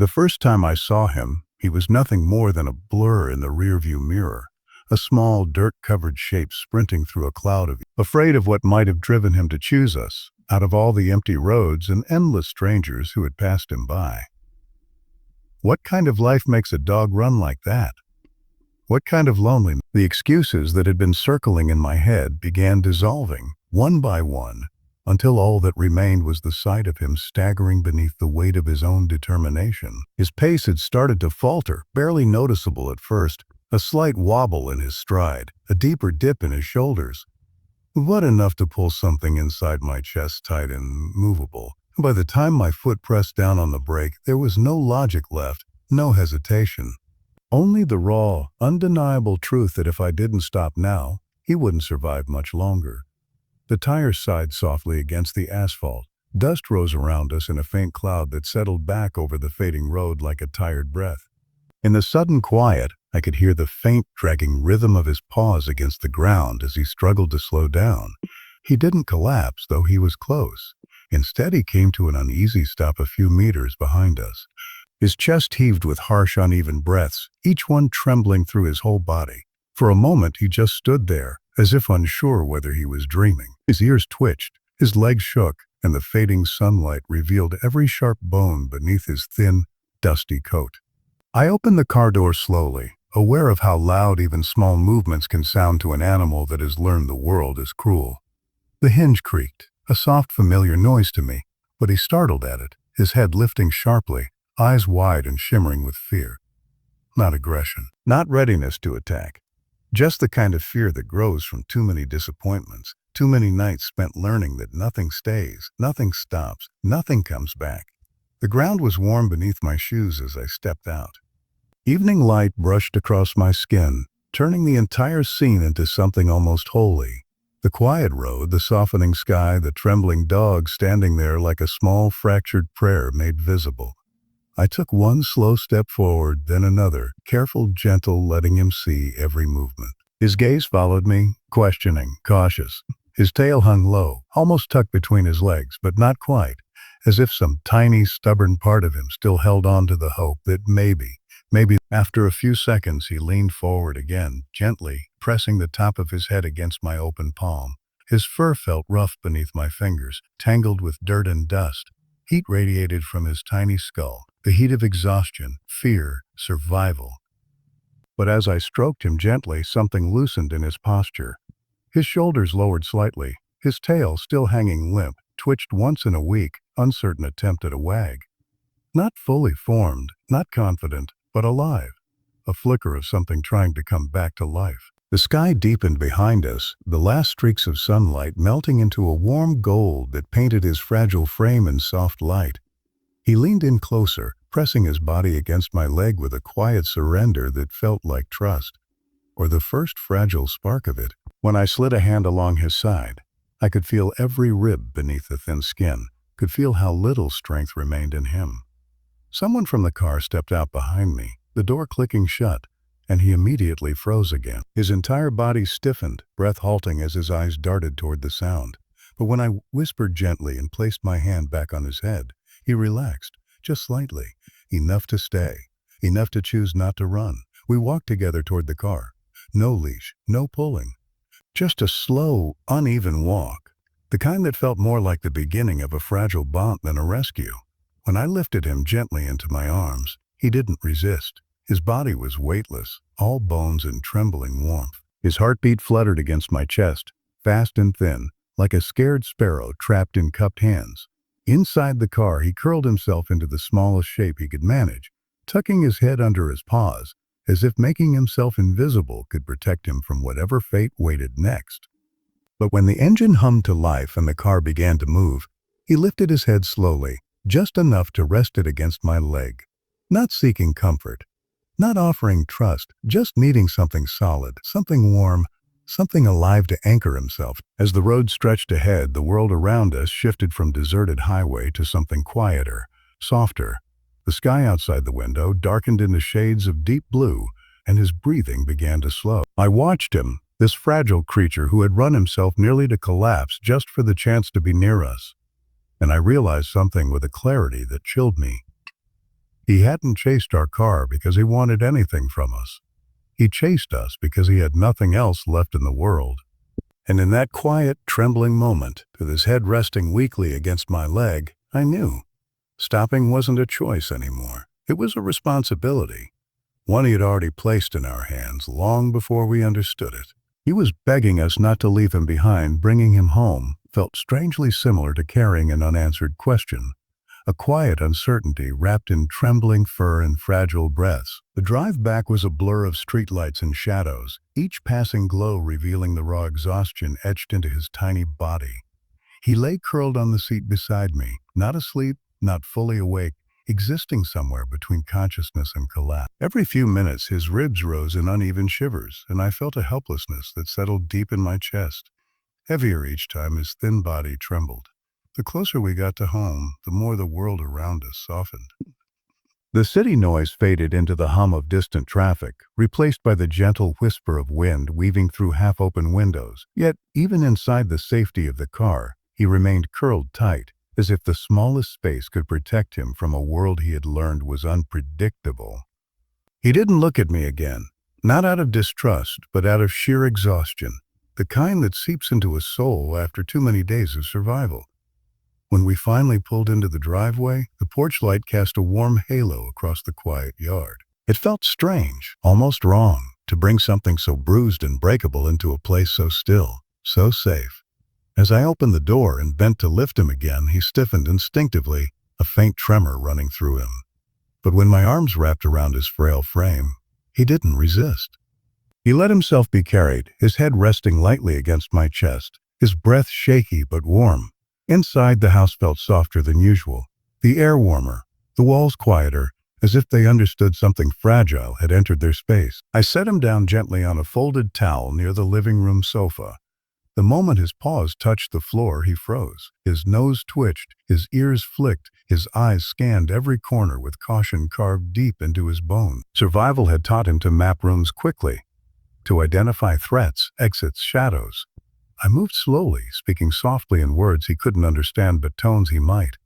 The first time I saw him, he was nothing more than a blur in the rearview mirror, a small, dirt-covered shape sprinting through a cloud of afraid of what might have driven him to choose us, out of all the empty roads and endless strangers who had passed him by. What kind of life makes a dog run like that? What kind of loneliness? The excuses that had been circling in my head began dissolving, one by one, until all that remained was the sight of him staggering beneath the weight of his own determination. His pace had started to falter, barely noticeable at first, a slight wobble in his stride, a deeper dip in his shoulders, but enough to pull something inside my chest tight and movable. By the time my foot pressed down on the brake, there was no logic left, no hesitation. Only the raw, undeniable truth that if I didn't stop now, he wouldn't survive much longer. The tires sighed softly against the asphalt. Dust rose around us in a faint cloud that settled back over the fading road like a tired breath. In the sudden quiet, I could hear the faint, dragging rhythm of his paws against the ground as he struggled to slow down. He didn't collapse, though he was close. Instead, he came to an uneasy stop a few meters behind us. His chest heaved with harsh, uneven breaths, each one trembling through his whole body. For a moment, he just stood there, as if unsure whether he was dreaming. His ears twitched, his legs shook, and the fading sunlight revealed every sharp bone beneath his thin, dusty coat. I opened the car door slowly, aware of how loud even small movements can sound to an animal that has learned the world is cruel. The hinge creaked, a soft, familiar noise to me, but he startled at it, his head lifting sharply, eyes wide and shimmering with fear. Not aggression, not readiness to attack. Just the kind of fear that grows from too many disappointments, too many nights spent learning that nothing stays, nothing stops, nothing comes back. The ground was warm beneath my shoes as I stepped out. Evening light brushed across my skin, turning the entire scene into something almost holy. The quiet road, the softening sky, the trembling dog standing there like a small fractured prayer made visible. I took one slow step forward, then another, careful, gentle, letting him see every movement. His gaze followed me, questioning, cautious. His tail hung low, almost tucked between his legs, but not quite, as if some tiny, stubborn part of him still held on to the hope that maybe. After a few seconds, he leaned forward again, gently, pressing the top of his head against my open palm. His fur felt rough beneath my fingers, tangled with dirt and dust. Heat radiated from his tiny skull, the heat of exhaustion, fear, survival. But as I stroked him gently, something loosened in his posture. His shoulders lowered slightly, his tail, still hanging limp, twitched once in a weak, uncertain attempt at a wag. Not fully formed, not confident, but alive. A flicker of something trying to come back to life. The sky deepened behind us, the last streaks of sunlight melting into a warm gold that painted his fragile frame in soft light. He leaned in closer, pressing his body against my leg with a quiet surrender that felt like trust, or the first fragile spark of it. When I slid a hand along his side, I could feel every rib beneath the thin skin, could feel how little strength remained in him. Someone from the car stepped out behind me, the door clicking shut, and he immediately froze again. His entire body stiffened, breath halting as his eyes darted toward the sound. But when I whispered gently and placed my hand back on his head, he relaxed, just slightly, enough to stay, enough to choose not to run. We walked together toward the car. No leash, no pulling. Just a slow, uneven walk, the kind that felt more like the beginning of a fragile bond than a rescue. When I lifted him gently into my arms, he didn't resist. His body was weightless, all bones and trembling warmth. His heartbeat fluttered against my chest, fast and thin, like a scared sparrow trapped in cupped hands. Inside the car, he curled himself into the smallest shape he could manage, tucking his head under his paws, as if making himself invisible could protect him from whatever fate waited next. But when the engine hummed to life and the car began to move, he lifted his head slowly, just enough to rest it against my leg. Not seeking comfort, not offering trust, just needing something solid, something warm, something alive to anchor himself. As the road stretched ahead, the world around us shifted from deserted highway to something quieter, softer. The sky outside the window darkened into shades of deep blue, and his breathing began to slow. I watched him, this fragile creature who had run himself nearly to collapse just for the chance to be near us. And I realized something with a clarity that chilled me. He hadn't chased our car because he wanted anything from us. He chased us because he had nothing else left in the world. And in that quiet, trembling moment, with his head resting weakly against my leg, I knew. Stopping wasn't a choice anymore. It was a responsibility. One he had already placed in our hands long before we understood it. He was begging us not to leave him behind. Bringing him home felt strangely similar to carrying an unanswered question. A quiet uncertainty wrapped in trembling fur and fragile breaths. The drive back was a blur of streetlights and shadows, each passing glow revealing the raw exhaustion etched into his tiny body. He lay curled on the seat beside me, not asleep, not fully awake, existing somewhere between consciousness and collapse. Every few minutes his ribs rose in uneven shivers, and I felt a helplessness that settled deep in my chest. Heavier each time his thin body trembled. The closer we got to home, the more the world around us softened. The city noise faded into the hum of distant traffic, replaced by the gentle whisper of wind weaving through half-open windows. Yet, even inside the safety of the car, he remained curled tight, as if the smallest space could protect him from a world he had learned was unpredictable. He didn't look at me again, not out of distrust, but out of sheer exhaustion, the kind that seeps into a soul after too many days of survival. When we finally pulled into the driveway, the porch light cast a warm halo across the quiet yard. It felt strange, almost wrong, to bring something so bruised and breakable into a place so still, so safe. As I opened the door and bent to lift him again, he stiffened instinctively, a faint tremor running through him. But when my arms wrapped around his frail frame, he didn't resist. He let himself be carried, his head resting lightly against my chest, his breath shaky but warm. Inside, the house felt softer than usual, the air warmer, the walls quieter, as if they understood something fragile had entered their space. I set him down gently on a folded towel near the living room sofa. The moment his paws touched the floor, he froze. His nose twitched, his ears flicked, his eyes scanned every corner with caution carved deep into his bone. Survival had taught him to map rooms quickly, to identify threats, exits, shadows. I moved slowly, speaking softly in words he couldn't understand but tones he might.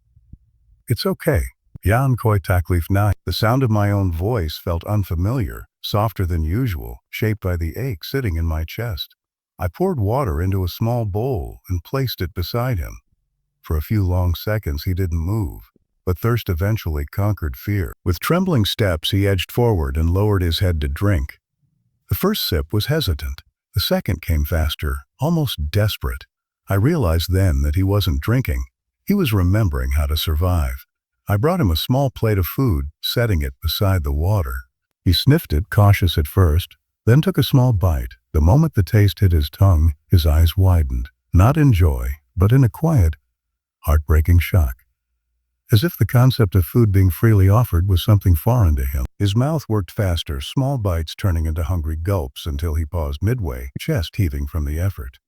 "It's okay. Jan koi taklif na." The sound of my own voice felt unfamiliar, softer than usual, shaped by the ache sitting in my chest. I poured water into a small bowl and placed it beside him. For a few long seconds he didn't move, but thirst eventually conquered fear. With trembling steps he edged forward and lowered his head to drink. The first sip was hesitant. The second came faster, almost desperate. I realized then that he wasn't drinking. He was remembering how to survive. I brought him a small plate of food, setting it beside the water. He sniffed it, cautious at first, then took a small bite. The moment the taste hit his tongue, his eyes widened, not in joy, but in a quiet, heartbreaking shock. As if the concept of food being freely offered was something foreign to him. His mouth worked faster, small bites turning into hungry gulps until he paused midway, chest heaving from the effort.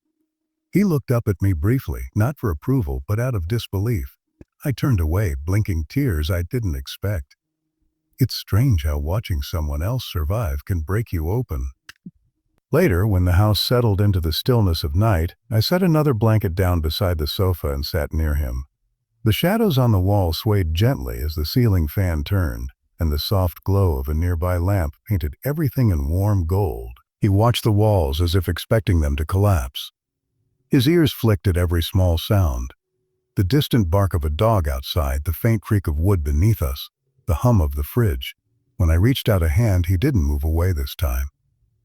He looked up at me briefly, not for approval, but out of disbelief. I turned away, blinking tears I didn't expect. It's strange how watching someone else survive can break you open. Later, when the house settled into the stillness of night, I set another blanket down beside the sofa and sat near him. The shadows on the wall swayed gently as the ceiling fan turned, and the soft glow of a nearby lamp painted everything in warm gold. He watched the walls as if expecting them to collapse. His ears flicked at every small sound. The distant bark of a dog outside, the faint creak of wood beneath us, the hum of the fridge. When I reached out a hand, he didn't move away this time.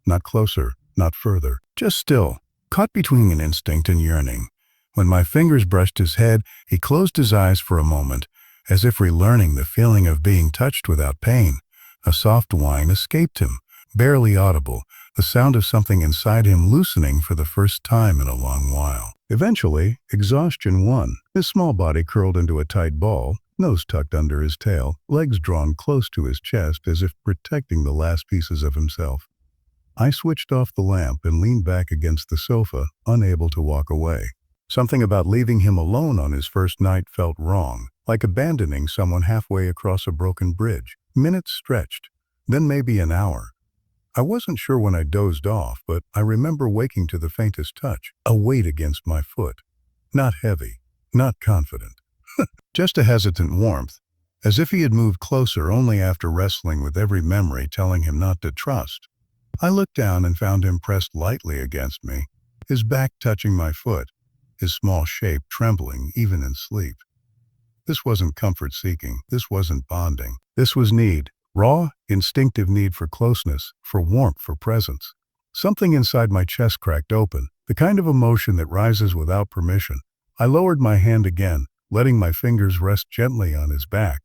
Not closer, not further, just still, caught between an instinct and yearning. When my fingers brushed his head, he closed his eyes for a moment, as if relearning the feeling of being touched without pain. A soft whine escaped him, barely audible, the sound of something inside him loosening for the first time in a long while. Eventually, exhaustion won. His small body curled into a tight ball, nose tucked under his tail, legs drawn close to his chest as if protecting the last pieces of himself. I switched off the lamp and leaned back against the sofa, unable to walk away. Something about leaving him alone on his first night felt wrong, like abandoning someone halfway across a broken bridge. Minutes stretched, then maybe an hour. I wasn't sure when I dozed off, but I remember waking to the faintest touch, a weight against my foot. Not heavy, not confident, just a hesitant warmth. as if he had moved closer only after wrestling with every memory telling him not to trust. I looked down and found him pressed lightly against me, his back touching my foot, his small shape trembling even in sleep. This wasn't comfort-seeking. This wasn't bonding. This was need. Raw, instinctive need for closeness, for warmth, for presence. Something inside my chest cracked open, the kind of emotion that rises without permission. I lowered my hand again, letting my fingers rest gently on his back.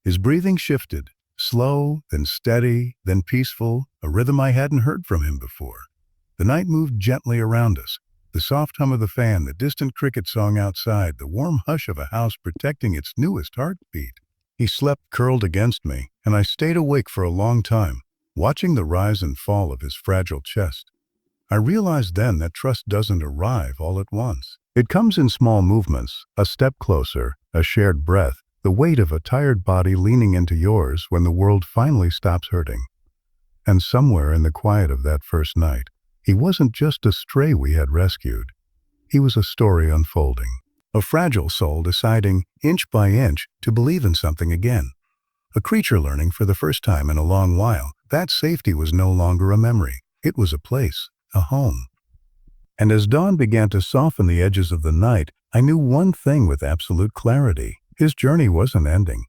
His breathing shifted, slow, then steady, then peaceful, a rhythm I hadn't heard from him before. The night moved gently around us. The soft hum of the fan, the distant cricket song outside, the warm hush of a house protecting its newest heartbeat. He slept curled against me, and I stayed awake for a long time, watching the rise and fall of his fragile chest. I realized then that trust doesn't arrive all at once. It comes in small movements, a step closer, a shared breath, the weight of a tired body leaning into yours when the world finally stops hurting. And somewhere in the quiet of that first night, he wasn't just a stray we had rescued. He was a story unfolding. A fragile soul deciding, inch by inch, to believe in something again. A creature learning for the first time in a long while that safety was no longer a memory. It was a place, a home. And as dawn began to soften the edges of the night, I knew one thing with absolute clarity. His journey wasn't ending.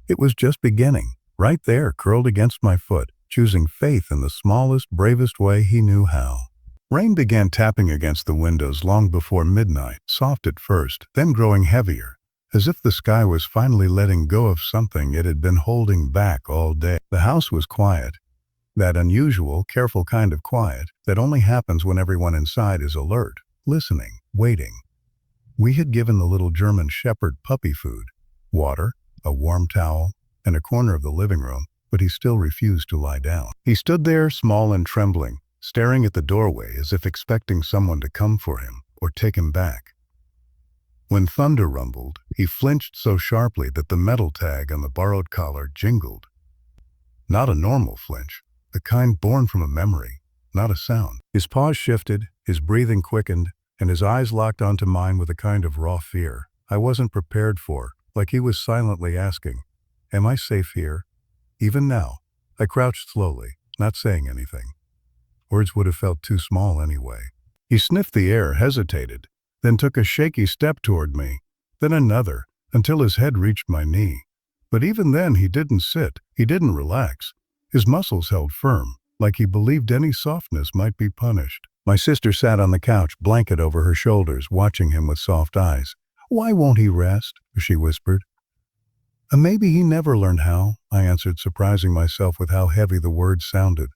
It was just beginning, right there, curled against my foot, choosing faith in the smallest, bravest way he knew how. Rain began tapping against the windows long before midnight, soft at first, then growing heavier, as if the sky was finally letting go of something it had been holding back all day. The house was quiet, that unusual, careful kind of quiet that only happens when everyone inside is alert, listening, waiting. We had given the little German shepherd puppy food, water, a warm towel, and a corner of the living room, but he still refused to lie down. He stood there, small and trembling, staring at the doorway as if expecting someone to come for him or take him back. When thunder rumbled, he flinched so sharply that the metal tag on the borrowed collar jingled. Not a normal flinch, the kind born from a memory, not a sound. His paws shifted, his breathing quickened, and his eyes locked onto mine with a kind of raw fear I wasn't prepared for, like he was silently asking, "Am I safe here?" Even now, I crouched slowly, not saying anything. Words would have felt too small anyway. He sniffed the air, hesitated, then took a shaky step toward me, then another, until his head reached my knee. But even then he didn't sit, he didn't relax. His muscles held firm, like he believed any softness might be punished. My sister sat on the couch, blanket over her shoulders, watching him with soft eyes. "Why won't he rest?" she whispered. Maybe he never learned how," I answered, surprising myself with how heavy the words sounded.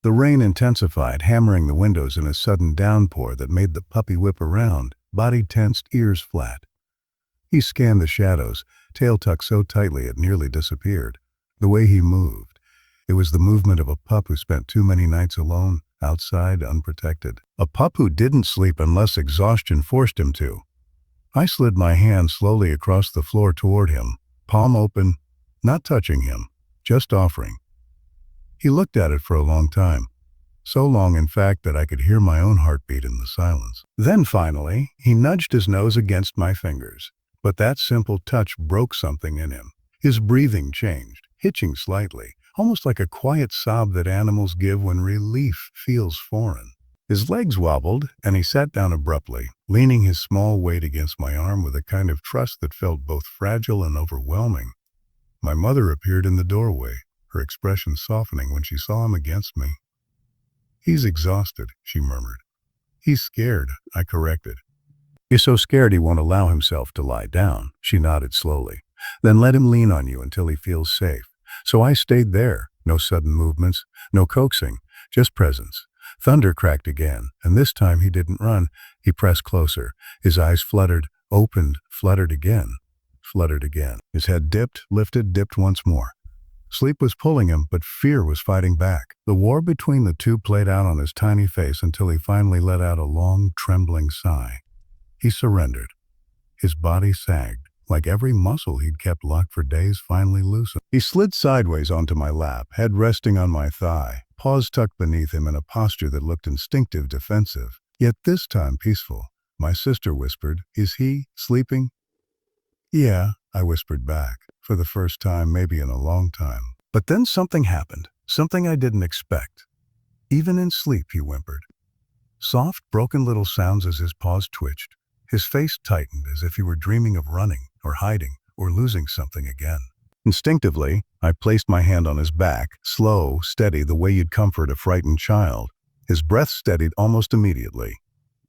The rain intensified, hammering the windows in a sudden downpour that made the puppy whip around, body tensed, ears flat. He scanned the shadows, tail tucked so tightly it nearly disappeared. The way he moved, it was the movement of a pup who spent too many nights alone, outside, unprotected. A pup who didn't sleep unless exhaustion forced him to. I slid my hand slowly across the floor toward him, palm open, not touching him, just offering. He looked at it for a long time, so long in fact that I could hear my own heartbeat in the silence. Then finally, he nudged his nose against my fingers, but that simple touch broke something in him. His breathing changed, hitching slightly, almost like a quiet sob that animals give when relief feels foreign. His legs wobbled, and he sat down abruptly, leaning his small weight against my arm with a kind of trust that felt both fragile and overwhelming. My mother appeared in the doorway, her expression softening when she saw him against me. "He's exhausted," she murmured. "He's scared," I corrected. "He's so scared he won't allow himself to lie down," she nodded slowly. "Then let him lean on you until he feels safe." So I stayed there, no sudden movements, no coaxing, just presence. Thunder cracked again, and this time he didn't run. He pressed closer. His eyes fluttered, opened, fluttered again. His head dipped, lifted, dipped once more. Sleep was pulling him, but fear was fighting back. The war between the two played out on his tiny face until he finally let out a long, trembling sigh. He surrendered. His body sagged, like every muscle he'd kept locked for days finally loosened. He slid sideways onto my lap, head resting on my thigh, paws tucked beneath him in a posture that looked instinctive, defensive, yet this time peaceful. My sister whispered, "Is he sleeping?" "Yeah," I whispered back, for the first time maybe in a long time. But then something happened, something I didn't expect. Even in sleep, he whimpered. Soft, broken little sounds as his paws twitched. His face tightened as if he were dreaming of running, or hiding, or losing something again. Instinctively, I placed my hand on his back, slow, steady, the way you'd comfort a frightened child. His breath steadied almost immediately.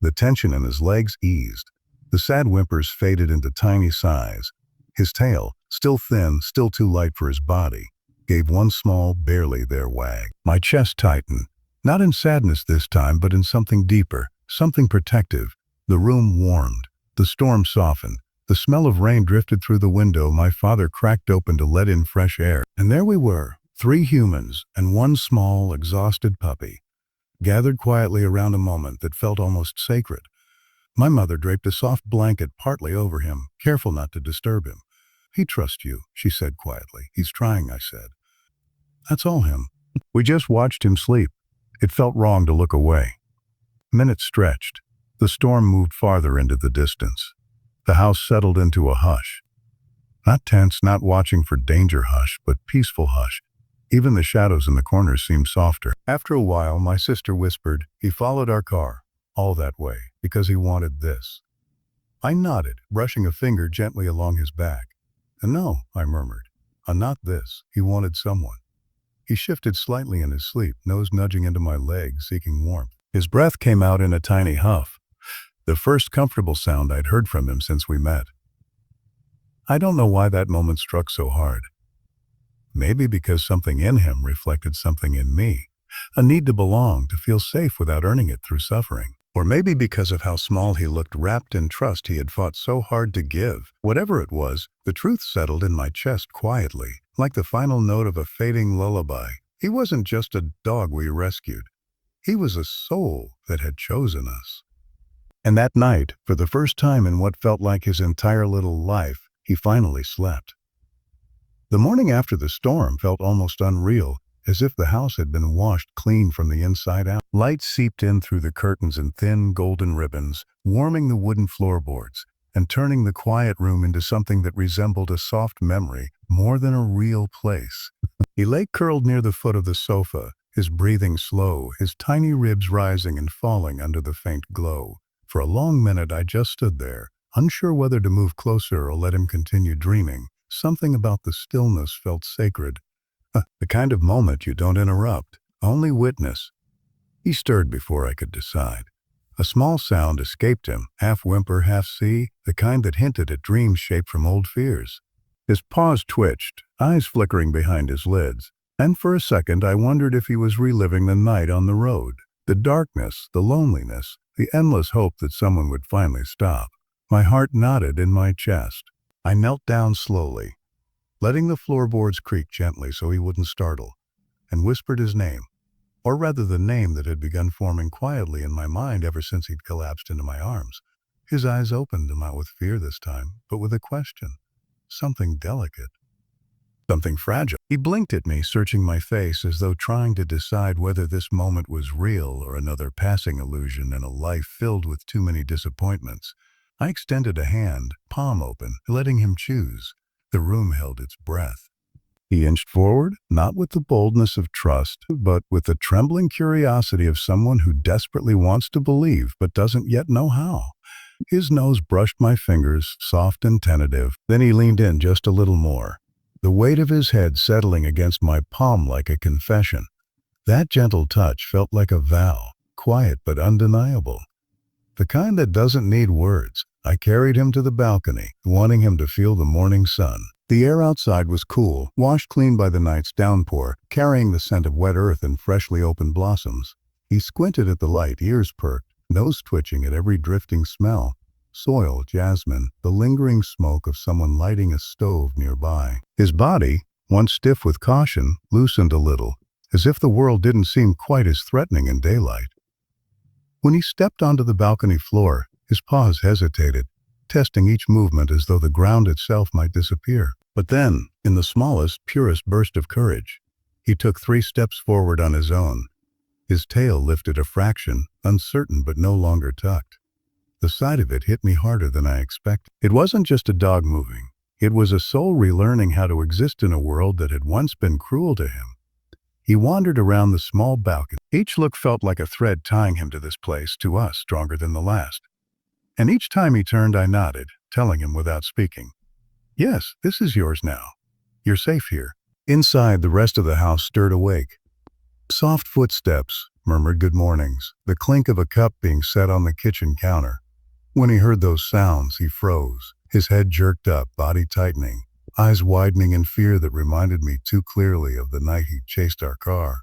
The tension in his legs eased. The sad whimpers faded into tiny sighs. His tail, still thin, still too light for his body, gave one small, barely there wag. My chest tightened, not in sadness this time, but in something deeper, something protective. The room warmed. The storm softened. The smell of rain drifted through the window my father cracked open to let in fresh air. And there we were, 3 humans and 1 small, exhausted puppy, gathered quietly around a moment that felt almost sacred. My mother draped a soft blanket partly over him, careful not to disturb him. He trusts you, she said quietly. He's trying, I said. That's all him. We just watched him sleep. It felt wrong to look away. Minutes stretched. The storm moved farther into the distance. The house settled into a hush. Not tense, not watching for danger hush, but peaceful hush. Even the shadows in the corners seemed softer. After a while, my sister whispered, he followed our car, all that way, because he wanted this. I nodded, brushing a finger gently along his back. No, I murmured. Not this. He wanted someone. He shifted slightly in his sleep, nose nudging into my legs, seeking warmth. His breath came out in a tiny huff, the first comfortable sound I'd heard from him since we met. I don't know why that moment struck so hard. Maybe because something in him reflected something in me, a need to belong, to feel safe without earning it through suffering. Or maybe because of how small he looked, wrapped in trust he had fought so hard to give. Whatever it was, the truth settled in my chest quietly, like the final note of a fading lullaby. He wasn't just a dog we rescued. He was a soul that had chosen us. And that night, for the first time in what felt like his entire little life, he finally slept. The morning after the storm felt almost unreal, as if the house had been washed clean from the inside out. Light seeped in through the curtains in thin golden ribbons, warming the wooden floorboards, and turning the quiet room into something that resembled a soft memory more than a real place. He lay curled near the foot of the sofa, his breathing slow, his tiny ribs rising and falling under the faint glow. For a long minute I just stood there, unsure whether to move closer or let him continue dreaming. Something about the stillness felt sacred. The kind of moment you don't interrupt, only witness. He stirred before I could decide. A small sound escaped him, half whimper, half sea, the kind that hinted at dreams shaped from old fears. His paws twitched, eyes flickering behind his lids, and for a second I wondered if he was reliving the night on the road, the darkness, the loneliness, the endless hope that someone would finally stop. My heart knotted in my chest. I knelt down slowly, letting the floorboards creak gently so he wouldn't startle, and whispered his name, or rather the name that had begun forming quietly in my mind ever since he'd collapsed into my arms. His eyes opened, not with fear this time, but with a question, something delicate, something fragile. He blinked at me, searching my face as though trying to decide whether this moment was real or another passing illusion in a life filled with too many disappointments. I extended a hand, palm open, letting him choose. The room held its breath. He inched forward, not with the boldness of trust, but with the trembling curiosity of someone who desperately wants to believe but doesn't yet know how. His nose brushed my fingers, soft and tentative. Then he leaned in just a little more, the weight of his head settling against my palm like a confession. That gentle touch felt like a vow, quiet but undeniable. The kind that doesn't need words. I carried him to the balcony, wanting him to feel the morning sun. The air outside was cool, washed clean by the night's downpour, carrying the scent of wet earth and freshly opened blossoms. He squinted at the light, ears perked, nose twitching at every drifting smell. Soil, jasmine, the lingering smoke of someone lighting a stove nearby. His body, once stiff with caution, loosened a little, as if the world didn't seem quite as threatening in daylight. When he stepped onto the balcony floor, his paws hesitated, testing each movement as though the ground itself might disappear. But then, in the smallest, purest burst of courage, he took 3 steps forward on his own. His tail lifted a fraction, uncertain but no longer tucked. The sight of it hit me harder than I expected. It wasn't just a dog moving. It was a soul relearning how to exist in a world that had once been cruel to him. He wandered around the small balcony. Each look felt like a thread tying him to this place, to us, stronger than the last. And each time he turned, I nodded, telling him without speaking, "Yes, this is yours now. You're safe here." Inside, the rest of the house stirred awake. Soft footsteps murmured good mornings, the clink of a cup being set on the kitchen counter. When he heard those sounds, he froze, his head jerked up, body tightening, eyes widening in fear that reminded me too clearly of the night he chased our car.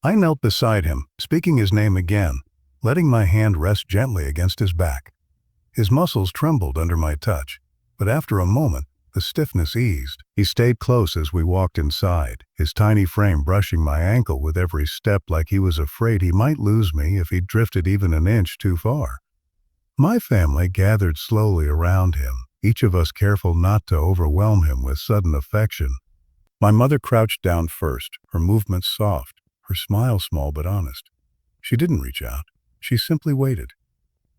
I knelt beside him, speaking his name again, letting my hand rest gently against his back. His muscles trembled under my touch, but after a moment, the stiffness eased. He stayed close as we walked inside, his tiny frame brushing my ankle with every step like he was afraid he might lose me if he drifted even an inch too far. My family gathered slowly around him, each of us careful not to overwhelm him with sudden affection. My mother crouched down first, her movements soft, her smile small but honest. She didn't reach out. She simply waited.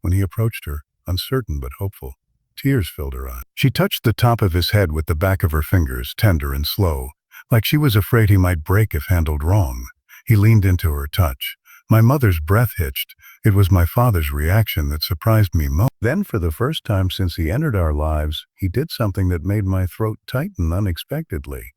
When he approached her, uncertain but hopeful, tears filled her eyes. She touched the top of his head with the back of her fingers, tender and slow, like she was afraid he might break if handled wrong. He leaned into her touch. My mother's breath hitched. It was my father's reaction that surprised me most. Then, for the first time since he entered our lives, he did something that made my throat tighten unexpectedly.